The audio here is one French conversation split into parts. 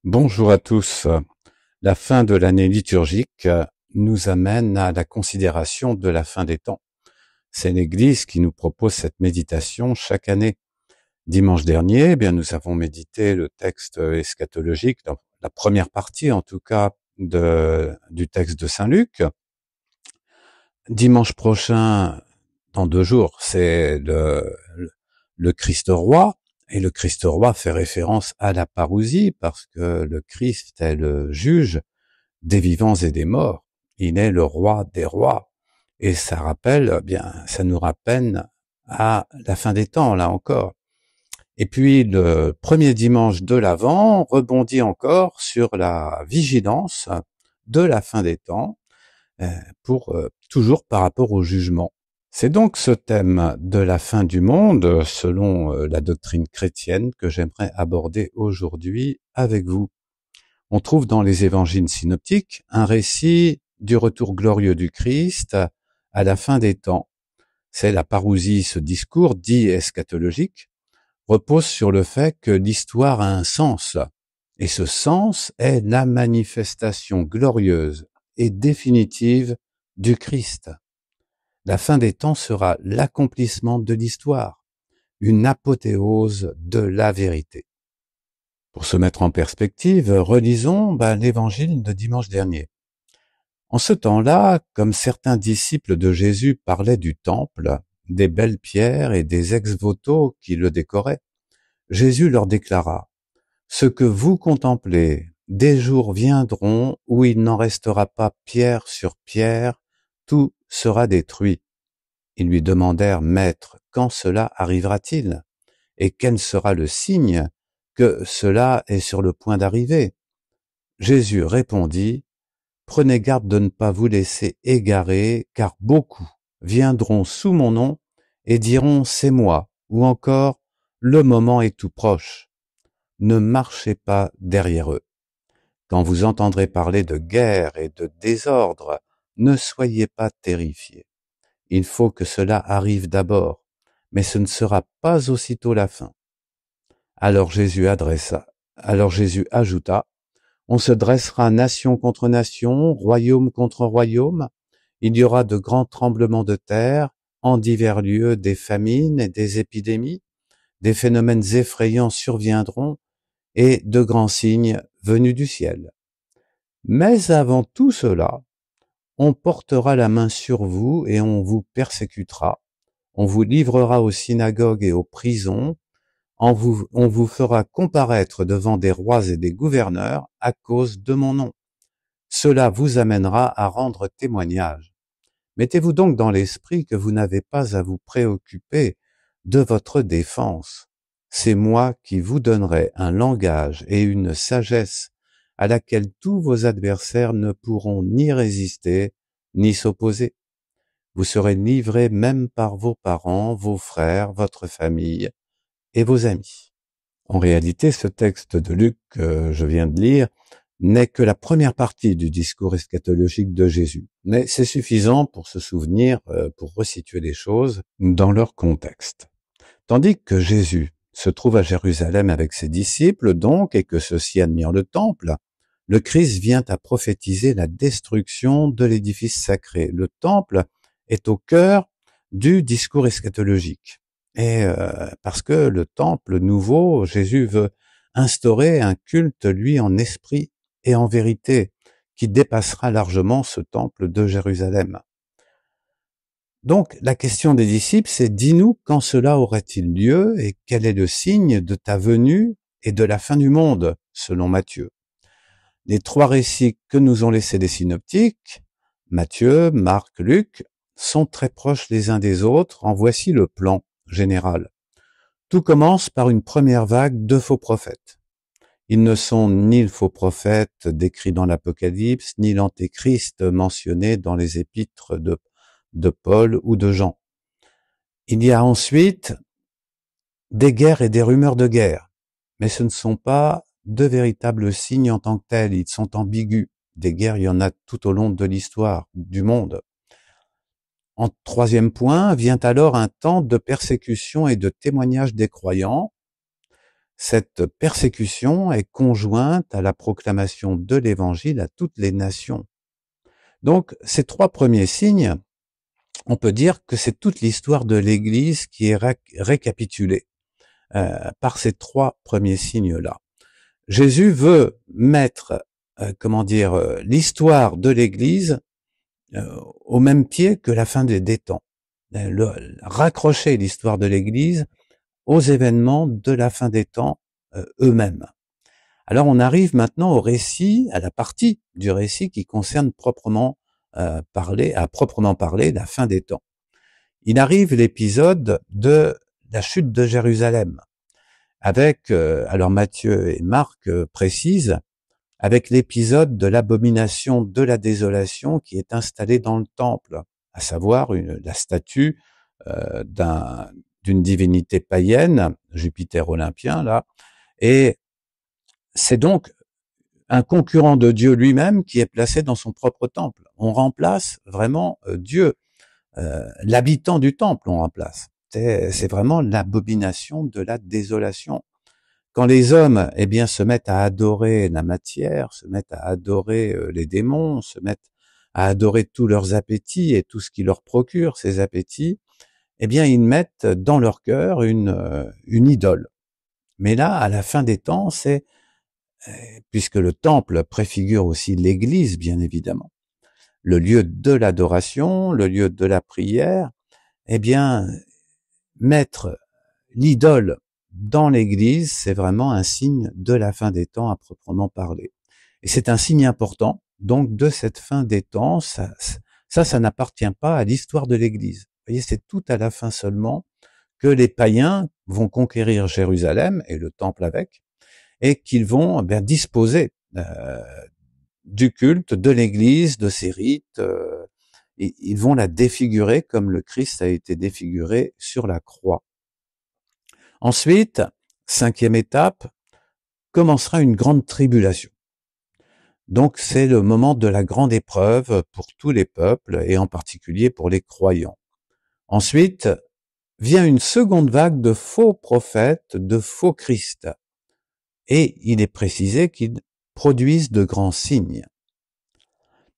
Bonjour à tous. La fin de l'année liturgique nous amène à la considération de la fin des temps. C'est l'Église qui nous propose cette méditation chaque année. Dimanche dernier, nous avons médité le texte eschatologique, dans la première partie en tout cas du texte de Saint Luc. Dimanche prochain, dans 2 jours, c'est le Christ roi. Et le Christ roi fait référence à la parousie parce que le Christ est le juge des vivants et des morts. Il est le roi des rois. Et ça nous rappelle à la fin des temps, là encore. Et puis, le premier dimanche de l'Avent rebondit encore sur la vigilance de la fin des temps, toujours par rapport au jugement. C'est donc ce thème de la fin du monde, selon la doctrine chrétienne, que j'aimerais aborder aujourd'hui avec vous. On trouve dans les évangiles synoptiques un récit du retour glorieux du Christ à la fin des temps. C'est la parousie, ce discours dit eschatologique, repose sur le fait que l'histoire a un sens. Et ce sens est la manifestation glorieuse et définitive du Christ. La fin des temps sera l'accomplissement de l'histoire, une apothéose de la vérité. Pour se mettre en perspective, relisons l'évangile de dimanche dernier. En ce temps-là, comme certains disciples de Jésus parlaient du temple, des belles pierres et des ex-voto qui le décoraient, Jésus leur déclara: « Ce que vous contemplez, des jours viendront où il n'en restera pas pierre sur pierre, tout sera détruit. » Ils lui demandèrent: « Maître, quand cela arrivera-t-il? Et quel sera le signe que cela est sur le point d'arriver ?» Jésus répondit: « Prenez garde de ne pas vous laisser égarer, car beaucoup viendront sous mon nom et diront: c'est moi, ou encore: le moment est tout proche. Ne marchez pas derrière eux. Quand vous entendrez parler de guerre et de désordre, ne soyez pas terrifiés. Il faut que cela arrive d'abord, mais ce ne sera pas aussitôt la fin. » Alors Jésus ajouta: « On se dressera nation contre nation, royaume contre royaume. Il y aura de grands tremblements de terre, en divers lieux des famines et des épidémies. Des phénomènes effrayants surviendront et de grands signes venus du ciel. Mais avant tout cela, on portera la main sur vous et on vous persécutera. On vous livrera aux synagogues et aux prisons. On vous fera comparaître devant des rois et des gouverneurs à cause de mon nom. Cela vous amènera à rendre témoignage. Mettez-vous donc dans l'esprit que vous n'avez pas à vous préoccuper de votre défense. C'est moi qui vous donnerai un langage et une sagesse à laquelle tous vos adversaires ne pourront ni résister, ni s'opposer. Vous serez livrés même par vos parents, vos frères, votre famille et vos amis. » En réalité, ce texte de Luc que je viens de lire n'est que la première partie du discours eschatologique de Jésus. Mais c'est suffisant pour se souvenir, pour resituer les choses dans leur contexte. Tandis que Jésus se trouve à Jérusalem avec ses disciples, donc, et que ceux-ci admirent le temple, le Christ vient à prophétiser la destruction de l'édifice sacré. Le temple est au cœur du discours eschatologique. Et parce que le temple nouveau, Jésus veut instaurer un culte, lui, en esprit et en vérité, qui dépassera largement ce temple de Jérusalem. Donc, la question des disciples, c'est: dis-nous quand cela aurait-il lieu et quel est le signe de ta venue et de la fin du monde, selon Matthieu. Les 3 récits que nous ont laissés les synoptiques, Matthieu, Marc, Luc, sont très proches les uns des autres. En voici le plan général. Tout commence par une première vague de faux prophètes. Ils ne sont ni le faux prophète décrit dans l'Apocalypse, ni l'antéchrist mentionné dans les épîtres de Paul ou de Jean. Il y a ensuite des guerres et des rumeurs de guerre, mais ce ne sont pas de véritables signes en tant que tels, ils sont ambigus. Des guerres, il y en a tout au long de l'histoire du monde. En 3e point, vient alors un temps de persécution et de témoignage des croyants. cette persécution est conjointe à la proclamation de l'Évangile à toutes les nations. Donc, ces 3 premiers signes, on peut dire que c'est toute l'histoire de l'Église qui est récapitulée par ces 3 premiers signes-là. Jésus veut mettre, l'histoire de l'Église au même pied que la fin des temps. Raccrocher l'histoire de l'Église aux événements de la fin des temps eux-mêmes. Alors on arrive maintenant au récit, à la partie du récit qui concerne proprement parler la fin des temps. Il arrive l'épisode de la chute de Jérusalem, avec, alors Matthieu et Marc précisent, avec l'épisode de l'abomination de la désolation qui est installée dans le temple, à savoir la statue d'une divinité païenne, Jupiter olympien là, et c'est donc un concurrent de Dieu lui-même qui est placé dans son propre temple. On remplace vraiment Dieu, l'habitant du temple, on remplace. C'est vraiment l'abomination de la désolation. Quand les hommes, se mettent à adorer la matière, se mettent à adorer les démons, se mettent à adorer tous leurs appétits et tout ce qui leur procure ces appétits, ils mettent dans leur cœur une idole. Mais là, à la fin des temps, puisque le temple préfigure aussi l'Église, bien évidemment, le lieu de l'adoration, le lieu de la prière, mettre l'idole dans l'Église, c'est vraiment un signe de la fin des temps à proprement parler. Et c'est un signe important, donc, de cette fin des temps. Ça n'appartient pas à l'histoire de l'Église. Vous voyez, c'est tout à la fin seulement que les païens vont conquérir Jérusalem et le temple avec, et qu'ils vont disposer du culte, de l'Église, de ses rites. Ils vont la défigurer comme le Christ a été défiguré sur la croix. Ensuite, 5e étape, commencera une grande tribulation. Donc c'est le moment de la grande épreuve pour tous les peuples et en particulier pour les croyants. Ensuite, vient une seconde vague de faux prophètes, de faux Christ. Et il est précisé qu'ils produisent de grands signes.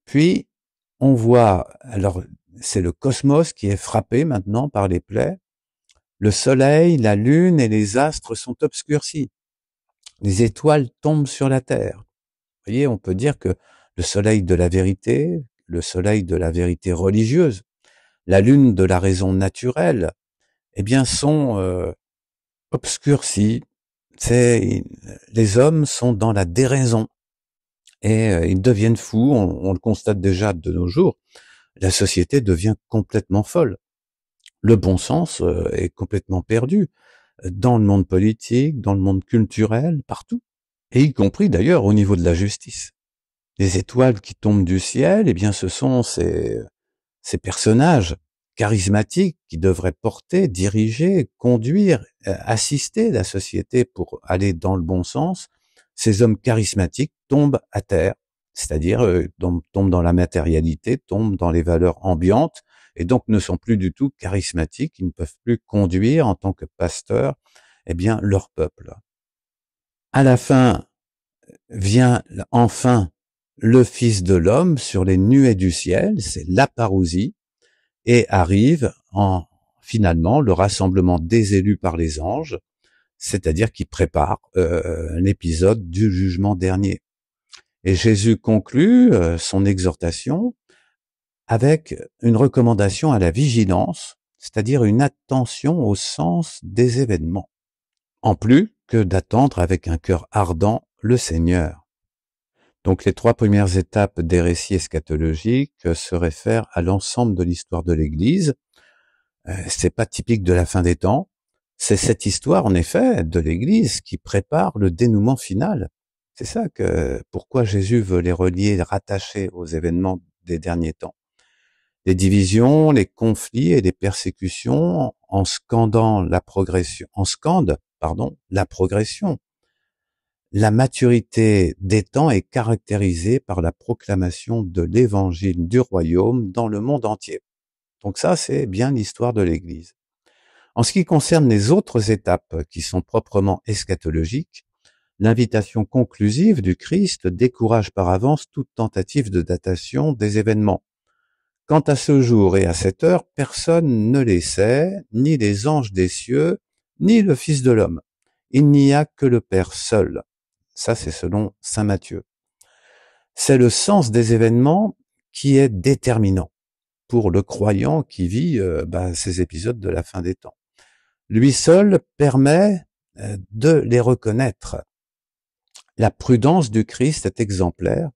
Puis, on voit, alors c'est le cosmos qui est frappé maintenant par les plaies. Le soleil, la lune et les astres sont obscurcis. Les étoiles tombent sur la terre. Vous voyez, on peut dire que le soleil de la vérité religieuse, la lune de la raison naturelle, sont obscurcis. Les hommes sont dans la déraison et ils deviennent fous. On le constate déjà de nos jours. La société devient complètement folle. Le bon sens est complètement perdu dans le monde politique, dans le monde culturel, partout, et y compris d'ailleurs au niveau de la justice. Les étoiles qui tombent du ciel, ce sont ces personnages charismatiques qui devraient porter, diriger, conduire, assister la société pour aller dans le bon sens. Ces hommes charismatiques tombent à terre, c'est-à-dire tombent dans la matérialité, tombent dans les valeurs ambiantes, et donc ne sont plus du tout charismatiques, ils ne peuvent plus conduire en tant que pasteurs, leur peuple. À la fin, vient enfin le Fils de l'homme sur les nuées du ciel, c'est la parousie, et arrive finalement le rassemblement des élus par les anges, c'est-à-dire qui prépare l'épisode du jugement dernier. Et Jésus conclut son exhortation avec une recommandation à la vigilance, c'est-à-dire une attention au sens des événements, en plus que d'attendre avec un cœur ardent le Seigneur. Donc les 3 premières étapes des récits eschatologiques se réfèrent à l'ensemble de l'histoire de l'Église. C'est pas typique de la fin des temps. C'est cette histoire, en effet, de l'Église qui prépare le dénouement final. C'est ça pourquoi Jésus veut les relier, les rattacher aux événements des derniers temps. Les divisions, les conflits et les persécutions en scandant la progression, la progression. La maturité des temps est caractérisée par la proclamation de l'évangile du royaume dans le monde entier. Donc ça, c'est bien l'histoire de l'Église. En ce qui concerne les autres étapes qui sont proprement eschatologiques, l'invitation conclusive du Christ décourage par avance toute tentative de datation des événements. Quant à ce jour et à cette heure, personne ne les sait, ni les anges des cieux, ni le Fils de l'homme. Il n'y a que le Père seul. Ça, c'est selon saint Matthieu. C'est le sens des événements qui est déterminant pour le croyant qui vit ces épisodes de la fin des temps. Lui seul permet de les reconnaître. La prudence du Christ est exemplaire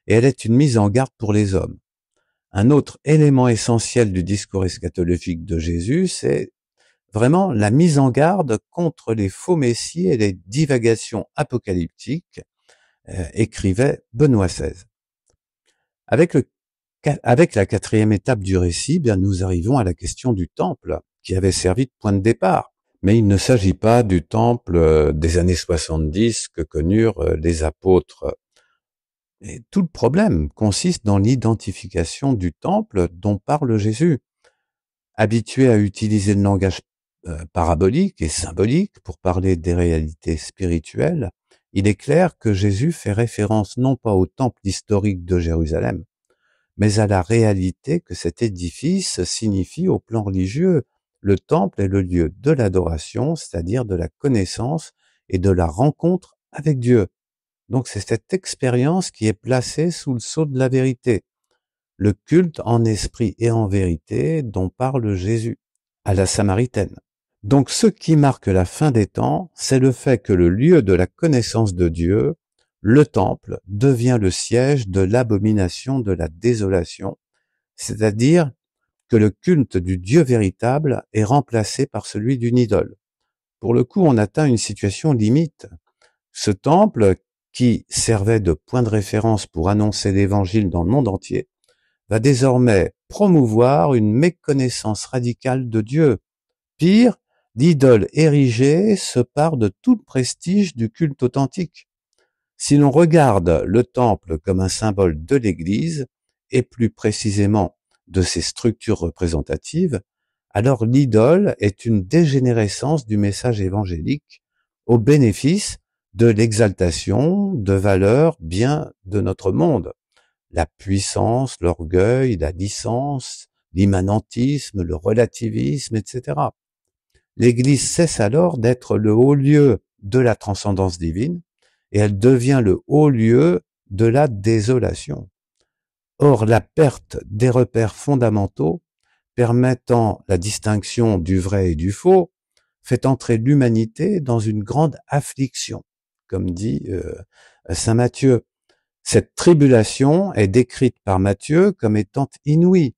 et elle est une mise en garde pour les hommes. Un autre élément essentiel du discours eschatologique de Jésus, c'est vraiment la mise en garde contre les faux messies et les divagations apocalyptiques, écrivait Benoît XVI. Avec la quatrième étape du récit, bien, nous arrivons à la question du temple, qui avait servi de point de départ. Mais il ne s'agit pas du temple des années 70 que connurent les apôtres. Et tout le problème consiste dans l'identification du temple dont parle Jésus. Habitué à utiliser le langage parabolique et symbolique pour parler des réalités spirituelles, il est clair que Jésus fait référence non pas au temple historique de Jérusalem, mais à la réalité que cet édifice signifie au plan religieux. Le temple est le lieu de l'adoration, c'est-à-dire de la connaissance et de la rencontre avec Dieu. Donc c'est cette expérience qui est placée sous le sceau de la vérité. Le culte en esprit et en vérité dont parle Jésus à la Samaritaine. Donc ce qui marque la fin des temps, c'est le fait que le lieu de la connaissance de Dieu, le temple, devient le siège de l'abomination de la désolation, c'est-à-dire que le culte du Dieu véritable est remplacé par celui d'une idole. Pour le coup, on atteint une situation limite. Ce temple, qui servait de point de référence pour annoncer l'évangile dans le monde entier, va désormais promouvoir une méconnaissance radicale de Dieu. Pire, l'idole érigée se pare de tout le prestige du culte authentique. Si l'on regarde le temple comme un symbole de l'Église, et plus précisément de ses structures représentatives, alors l'idole est une dégénérescence du message évangélique au bénéfice de l'exaltation de valeurs bien de notre monde. La puissance, l'orgueil, la licence, l'immanentisme, le relativisme, etc. L'Église cesse alors d'être le haut lieu de la transcendance divine et elle devient le haut lieu de la désolation. Or, la perte des repères fondamentaux permettant la distinction du vrai et du faux fait entrer l'humanité dans une grande affliction, comme dit saint Matthieu. Cette tribulation est décrite par Matthieu comme étant inouïe.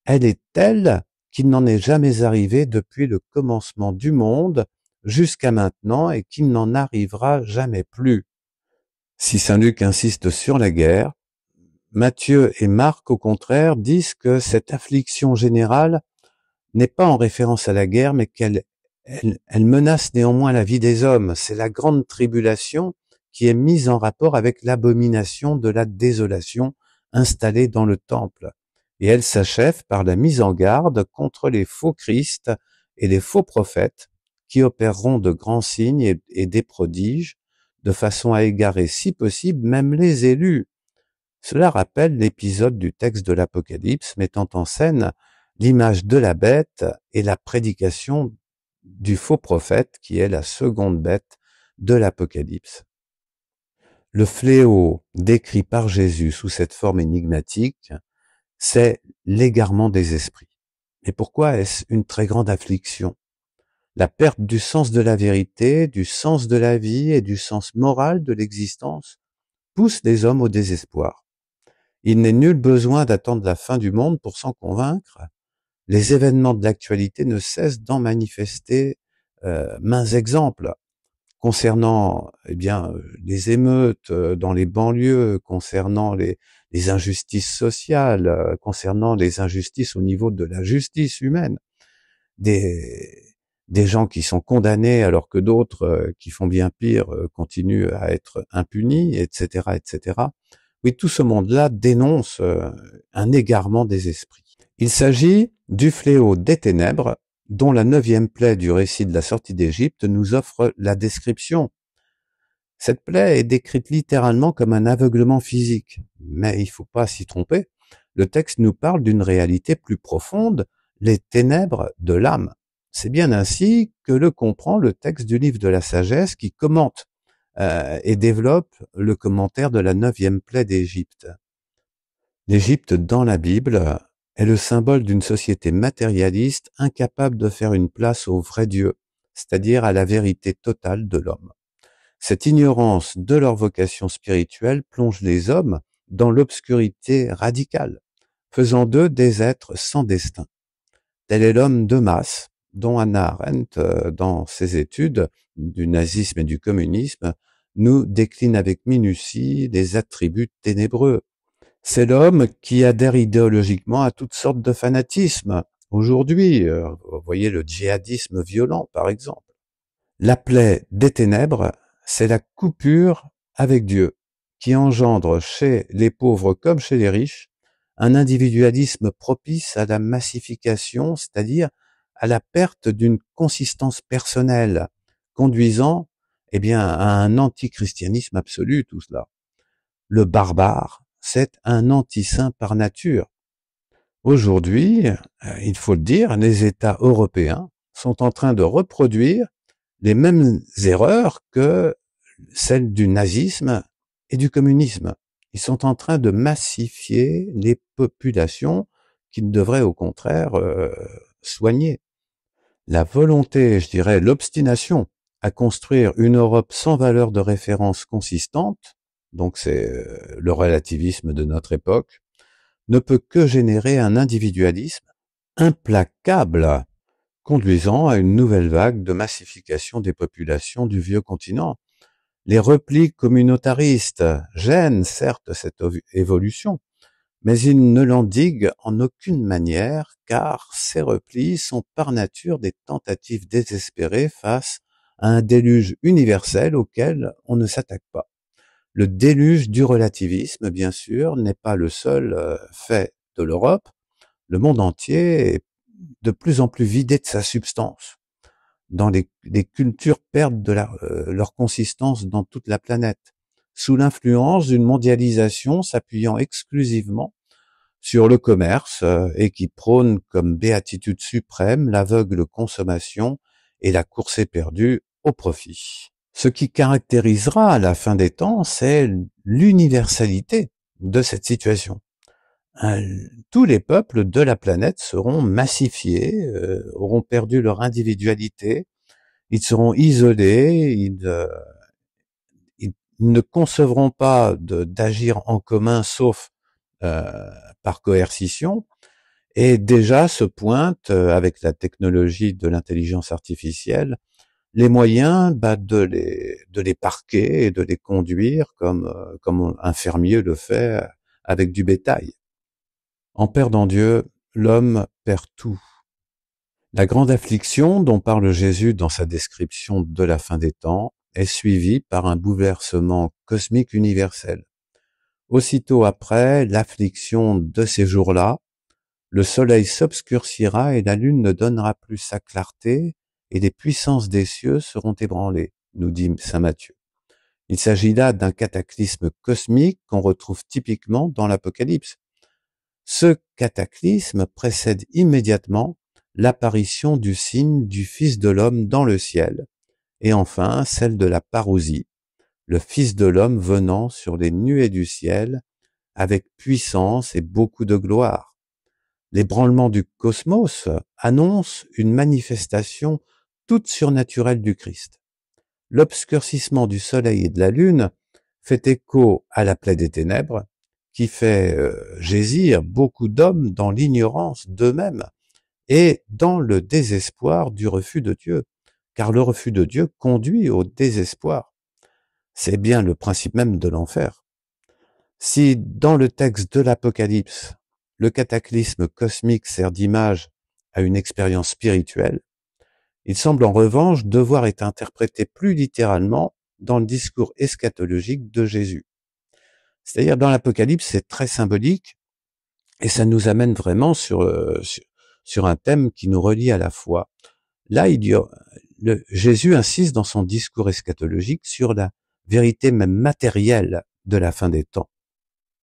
Elle est telle qu'il n'en est jamais arrivé depuis le commencement du monde jusqu'à maintenant et qu'il n'en arrivera jamais plus. Si saint Luc insiste sur la guerre, Matthieu et Marc, au contraire, disent que cette affliction générale n'est pas en référence à la guerre, mais qu'elle menace néanmoins la vie des hommes. C'est la grande tribulation qui est mise en rapport avec l'abomination de la désolation installée dans le temple. Et elle s'achève par la mise en garde contre les faux Christ et les faux prophètes qui opéreront de grands signes et des prodiges, de façon à égarer, si possible, même les élus. Cela rappelle l'épisode du texte de l'Apocalypse mettant en scène l'image de la bête et la prédication du faux prophète qui est la seconde bête de l'Apocalypse. Le fléau décrit par Jésus sous cette forme énigmatique, c'est l'égarement des esprits. Et pourquoi est-ce une très grande affliction? La perte du sens de la vérité, du sens de la vie et du sens moral de l'existence pousse les hommes au désespoir. Il n'est nul besoin d'attendre la fin du monde pour s'en convaincre. Les événements de l'actualité ne cessent d'en manifester maints exemples concernant les émeutes dans les banlieues, concernant les injustices sociales, concernant les injustices au niveau de la justice humaine, des gens qui sont condamnés alors que d'autres qui font bien pire continuent à être impunis, etc., etc. Oui, tout ce monde-là dénonce un égarement des esprits. Il s'agit du fléau des ténèbres dont la 9e plaie du récit de la sortie d'Égypte nous offre la description. Cette plaie est décrite littéralement comme un aveuglement physique, mais il ne faut pas s'y tromper. Le texte nous parle d'une réalité plus profonde, les ténèbres de l'âme. C'est bien ainsi que le comprend le texte du livre de la sagesse qui commente et développe le commentaire de la 9e plaie d'Égypte. L'Égypte dans la Bible est le symbole d'une société matérialiste incapable de faire une place au vrai Dieu, c'est-à-dire à la vérité totale de l'homme. Cette ignorance de leur vocation spirituelle plonge les hommes dans l'obscurité radicale, faisant d'eux des êtres sans destin. Tel est l'homme de masse, dont Hannah Arendt, dans ses études du nazisme et du communisme, nous décline avec minutie les attributs ténébreux. C'est l'homme qui adhère idéologiquement à toutes sortes de fanatismes. Aujourd'hui, vous voyez le djihadisme violent, par exemple. La plaie des ténèbres, c'est la coupure avec Dieu, qui engendre chez les pauvres comme chez les riches un individualisme propice à la massification, c'est-à-dire à la perte d'une consistance personnelle, conduisant à un antichristianisme absolu, tout cela. Le barbare, c'est un anti-saint par nature. Aujourd'hui, il faut le dire, les États européens sont en train de reproduire les mêmes erreurs que celles du nazisme et du communisme. Ils sont en train de massifier les populations qu'ils devraient au contraire soigner. La volonté, je dirais, l'obstination à construire une Europe sans valeur de référence consistante, donc c'est le relativisme de notre époque, ne peut que générer un individualisme implacable, conduisant à une nouvelle vague de massification des populations du vieux continent. Les replis communautaristes gênent certes cette évolution, mais ils ne l'endiguent en aucune manière, car ces replis sont par nature des tentatives désespérées face à un déluge universel auquel on ne s'attaque pas. Le déluge du relativisme, bien sûr, n'est pas le seul fait de l'Europe. Le monde entier est de plus en plus vidé de sa substance. Les cultures perdent leur consistance dans toute la planète, sous l'influence d'une mondialisation s'appuyant exclusivement sur le commerce et qui prône comme béatitude suprême l'aveugle consommation et la course éperdue au profit. Ce qui caractérisera la fin des temps, c'est l'universalité de cette situation. Tous les peuples de la planète seront massifiés, auront perdu leur individualité, ils seront isolés, ils ne concevront pas d'agir en commun sauf par coercition, et déjà se pointent avec la technologie de l'intelligence artificielle les moyens de les parquer et de les conduire comme un fermier le fait avec du bétail. En perdant Dieu, l'homme perd tout. La grande affliction dont parle Jésus dans sa description de la fin des temps est suivie par un bouleversement cosmique universel. Aussitôt après l'affliction de ces jours-là, le soleil s'obscurcira et la lune ne donnera plus sa clarté et les puissances des cieux seront ébranlées, nous dit saint Matthieu. Il s'agit là d'un cataclysme cosmique qu'on retrouve typiquement dans l'Apocalypse. Ce cataclysme précède immédiatement l'apparition du signe du Fils de l'homme dans le ciel, et enfin celle de la parousie, le Fils de l'homme venant sur les nuées du ciel avec puissance et beaucoup de gloire. L'ébranlement du cosmos annonce une manifestation toute surnaturelle du Christ. L'obscurcissement du soleil et de la lune fait écho à la plaie des ténèbres, qui fait jaisir beaucoup d'hommes dans l'ignorance d'eux-mêmes et dans le désespoir du refus de Dieu, car le refus de Dieu conduit au désespoir. C'est bien le principe même de l'enfer. Si dans le texte de l'Apocalypse, le cataclysme cosmique sert d'image à une expérience spirituelle, il semble en revanche devoir être interprété plus littéralement dans le discours eschatologique de Jésus. C'est-à-dire dans l'Apocalypse, c'est très symbolique et ça nous amène vraiment sur sur un thème qui nous relie à la foi. Là, Jésus insiste dans son discours eschatologique sur la vérité même matérielle de la fin des temps.